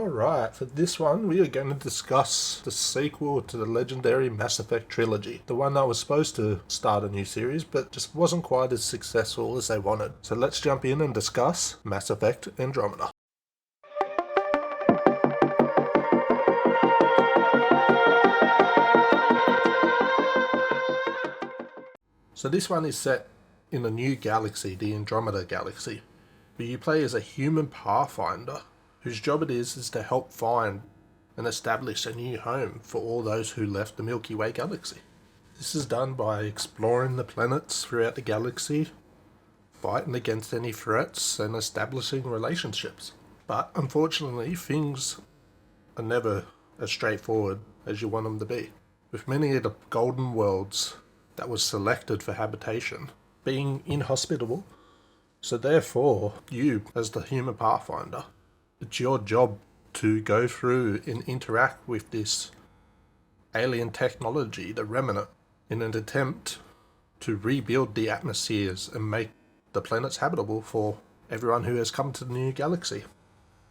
Alright, for this one we are going to discuss the sequel to the legendary Mass Effect Trilogy. The one that was supposed to start a new series but just wasn't quite as successful as they wanted. So let's jump in and discuss Mass Effect Andromeda. So this one is set in a new galaxy, the Andromeda galaxy, where you play as a human pathfinder whose job it is to help find and establish a new home for all those who left the Milky Way galaxy. This is done by exploring the planets throughout the galaxy, fighting against any threats and establishing relationships. But unfortunately, things are never as straightforward as you want them to be, with many of the golden worlds that was selected for habitation being inhospitable. So therefore, you as the human pathfinder, it's your job to go through and interact with this alien technology, the Remnant, in an attempt to rebuild the atmospheres and make the planets habitable for everyone who has come to the new galaxy.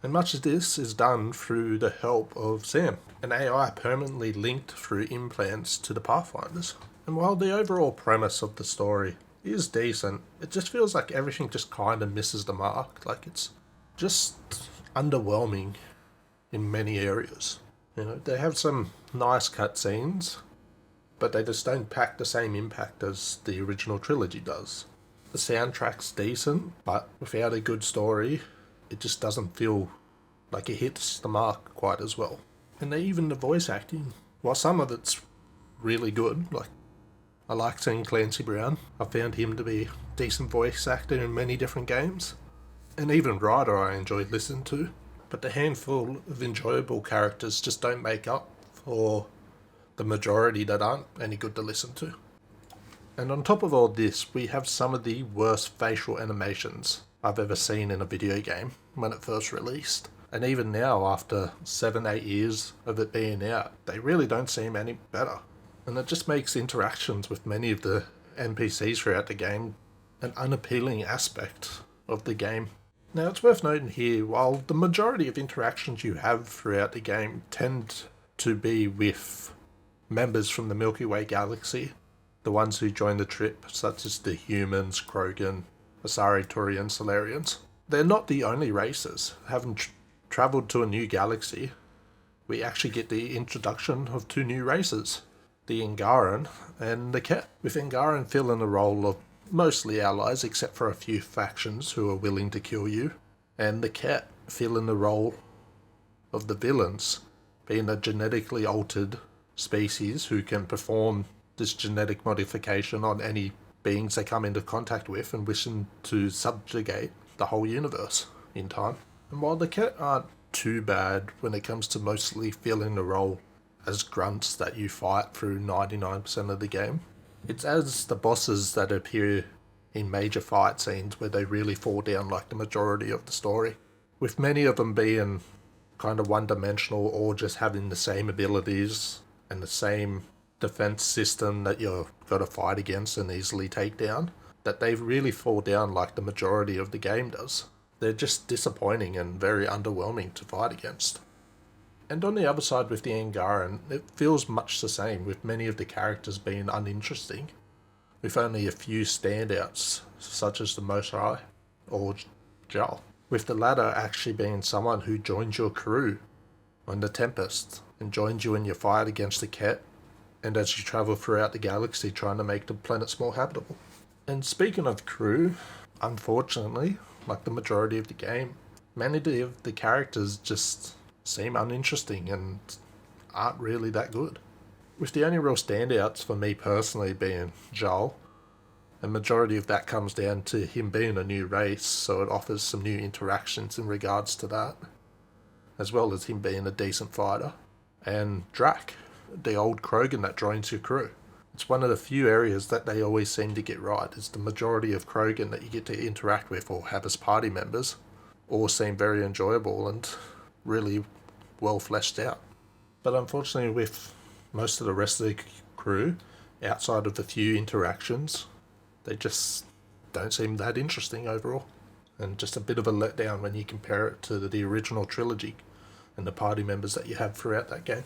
And much of this is done through the help of Sam, an AI permanently linked through implants to the Pathfinders. And while the overall premise of the story is decent, it just feels like everything just kind of misses the mark. Like, it's just underwhelming in many areas. You know, they have some nice cutscenes, but they just don't pack the same impact as the original trilogy does. The soundtrack's decent, but without a good story, it just doesn't feel like it hits the mark quite as well. And even the voice acting, while some of it's really good, like I like seeing Clancy Brown. I found him to be a decent voice actor in many different games. And even Ryder I enjoyed listening to. But the handful of enjoyable characters just don't make up for the majority that aren't any good to listen to. And on top of all this, we have some of the worst facial animations I've ever seen in a video game when it first released. And even now, after 7-8 years of it being out, they really don't seem any better. And it just makes interactions with many of the NPCs throughout the game an unappealing aspect of the game. Now, it's worth noting here, while the majority of interactions you have throughout the game tend to be with members from the Milky Way galaxy, the ones who join the trip, such as the humans, Krogan, Asari, Turian, Solarians, they're not the only races. Having travelled to a new galaxy, we actually get the introduction of two new races, the Angaran and the Ket, with Angaran filling the role of mostly allies except for a few factions who are willing to kill you, and the Ket filling the role of the villains, being a genetically altered species who can perform this genetic modification on any beings they come into contact with and wishing to subjugate the whole universe in time. And while the Ket aren't too bad when it comes to mostly filling the role as grunts that you fight through 99% of the game, it's as the bosses that appear in major fight scenes where they really fall down like the majority of the story, with many of them being kind of one-dimensional or just having the same abilities and the same defense system that you've got to fight against and easily take down, that they really fall down like the majority of the game does. They're just disappointing and very underwhelming to fight against. And on the other side with the Angaran, it feels much the same, with many of the characters being uninteresting, with only a few standouts, such as the Mosai or Jal, with the latter actually being someone who joins your crew on the Tempest and joins you in your fight against the Ket, and as you travel throughout the galaxy trying to make the planets more habitable. And speaking of crew, unfortunately, like the majority of the game, many of the characters just seem uninteresting and aren't really that good. With the only real standouts for me personally being Joel, and majority of that comes down to him being a new race, so it offers some new interactions in regards to that, as well as him being a decent fighter, and Drac, the old Krogan that joins your crew. It's one of the few areas that they always seem to get right, is the majority of Krogan that you get to interact with or have as party members all seem very enjoyable and really well fleshed out. But unfortunately with most of the rest of the crew, outside of the few interactions, they just don't seem that interesting overall. And just a bit of a letdown when you compare it to the original trilogy and the party members that you have throughout that game.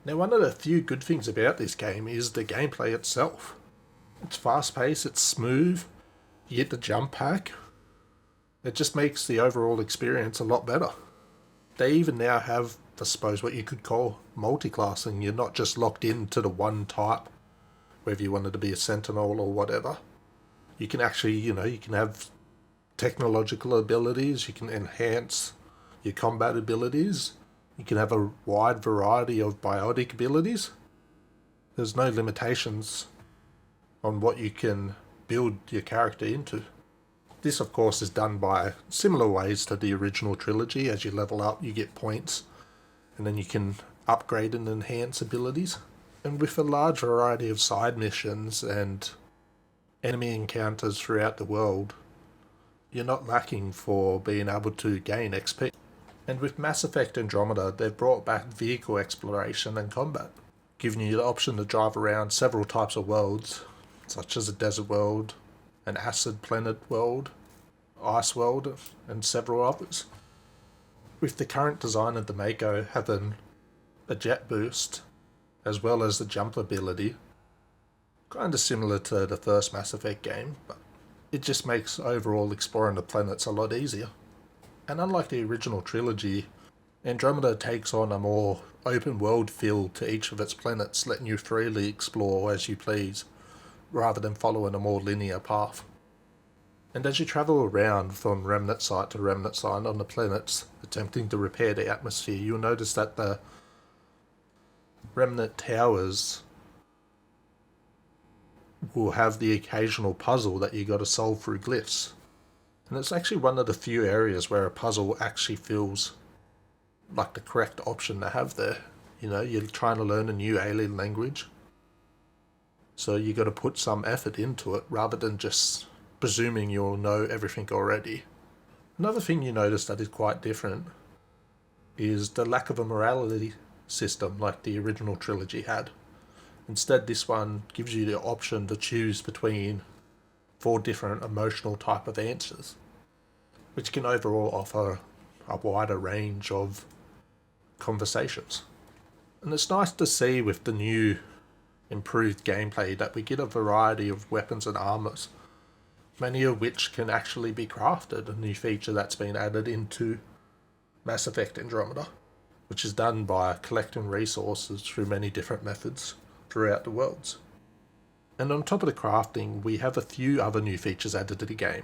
Now, one of the few good things about this game is the gameplay itself. It's fast-paced, it's smooth, you get the jump pack. It just makes the overall experience a lot better. They even now have, I suppose, what you could call multi-classing. You're not just locked into the one type, whether you wanted to be a sentinel or whatever. You can actually, you can have technological abilities, you can enhance your combat abilities, you can have a wide variety of biotic abilities. There's no limitations on what you can build your character into. This, of course, is done by similar ways to the original trilogy. As you level up, you get points, and then you can upgrade and enhance abilities. And with a large variety of side missions and enemy encounters throughout the world, you're not lacking for being able to gain XP. And with Mass Effect Andromeda, they've brought back vehicle exploration and combat, giving you the option to drive around several types of worlds, such as a desert world, an acid planet world, ice world, and several others. With the current design of the Mako having a jet boost, as well as the jump ability, kinda similar to the first Mass Effect game, but it just makes overall exploring the planets a lot easier. And unlike the original trilogy, Andromeda takes on a more open world feel to each of its planets, letting you freely explore as you please, rather than following a more linear path. And as you travel around from remnant site to remnant site on the planets, attempting to repair the atmosphere, you'll notice that the remnant towers will have the occasional puzzle that you got to solve through glyphs. And it's actually one of the few areas where a puzzle actually feels like the correct option to have there. You're trying to learn a new alien language, so you got to put some effort into it rather than just presuming you'll know everything already. Another thing you notice that is quite different is the lack of a morality system like the original trilogy had. Instead, this one gives you the option to choose between 4 different emotional type of answers, which can overall offer a wider range of conversations. And it's nice to see with the new improved gameplay that we get a variety of weapons and armors, many of which can actually be crafted, a new feature that's been added into Mass Effect Andromeda, which is done by collecting resources through many different methods throughout the worlds. And on top of the crafting, we have a few other new features added to the game,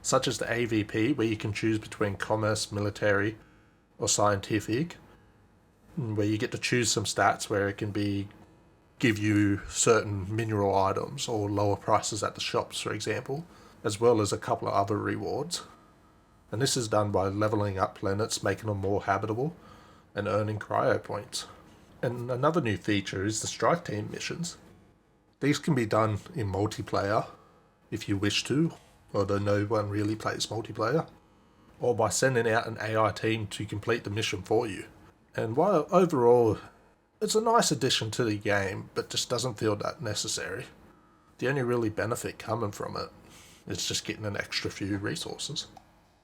such as the AVP, where you can choose between commerce, military, or scientific, where you get to choose some stats where it can give you certain mineral items or lower prices at the shops, for example, as well as a couple of other rewards. And this is done by leveling up planets, making them more habitable, and earning cryo points. And another new feature is the strike team missions. These can be done in multiplayer, if you wish to, although no one really plays multiplayer, or by sending out an AI team to complete the mission for you. And while overall it's a nice addition to the game, but just doesn't feel that necessary, the only really benefit coming from it is just getting an extra few resources.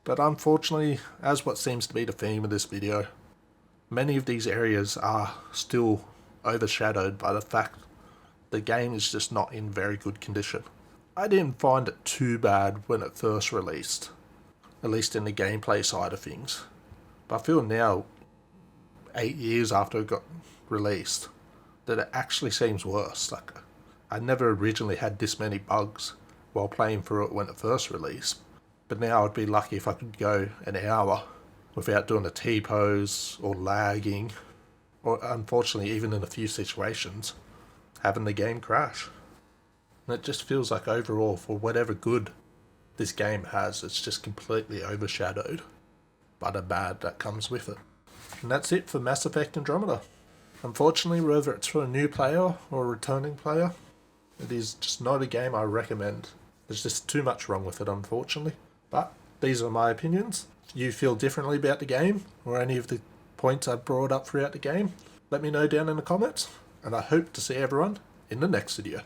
But unfortunately, as what seems to be the theme of this video, many of these areas are still overshadowed by the fact the game is just not in very good condition. I didn't find it too bad when it first released, at least in the gameplay side of things. But I feel now, 8 years after it got released, that it actually seems worse. Like, I never originally had this many bugs while playing through it when it first released, but now I'd be lucky if I could go an hour without doing a T-pose or lagging, or unfortunately even in a few situations, having the game crash. And it just feels like overall, for whatever good this game has, it's just completely overshadowed by the bad that comes with it. And that's it for Mass Effect Andromeda. Unfortunately, whether it's for a new player or a returning player, it is just not a game I recommend. There's just too much wrong with it, unfortunately. But these are my opinions. If you feel differently about the game, or any of the points I've brought up throughout the game, let me know down in the comments, and I hope to see everyone in the next video.